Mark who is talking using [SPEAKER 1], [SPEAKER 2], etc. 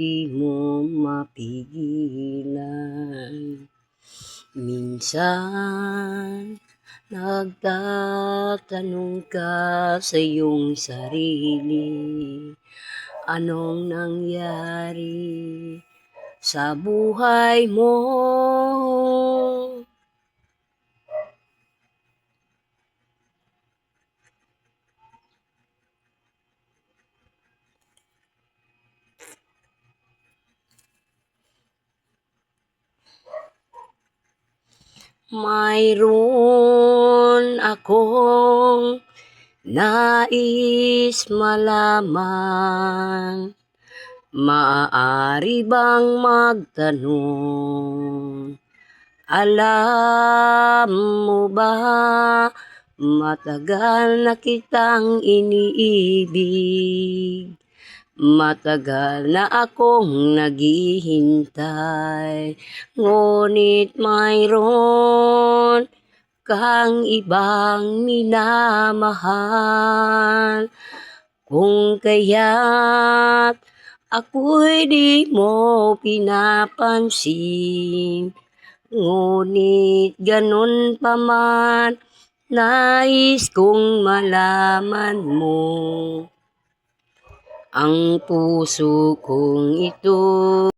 [SPEAKER 1] di mo mapigilan. Minsan, nagtatanong ka sa iyong sarili, anong nangyari sa buhay mo? Mayroon akong nais malaman, maaari bang magtanong? Alam mo ba, matagal na kitang iniibig, matagal na akong naghihintay, ngunit mayroon kang ibang minamahal. Kung kaya't ako'y di mo pinapansin, ngunit ganun pa man, nais kong malaman mo. Ang puso kong ito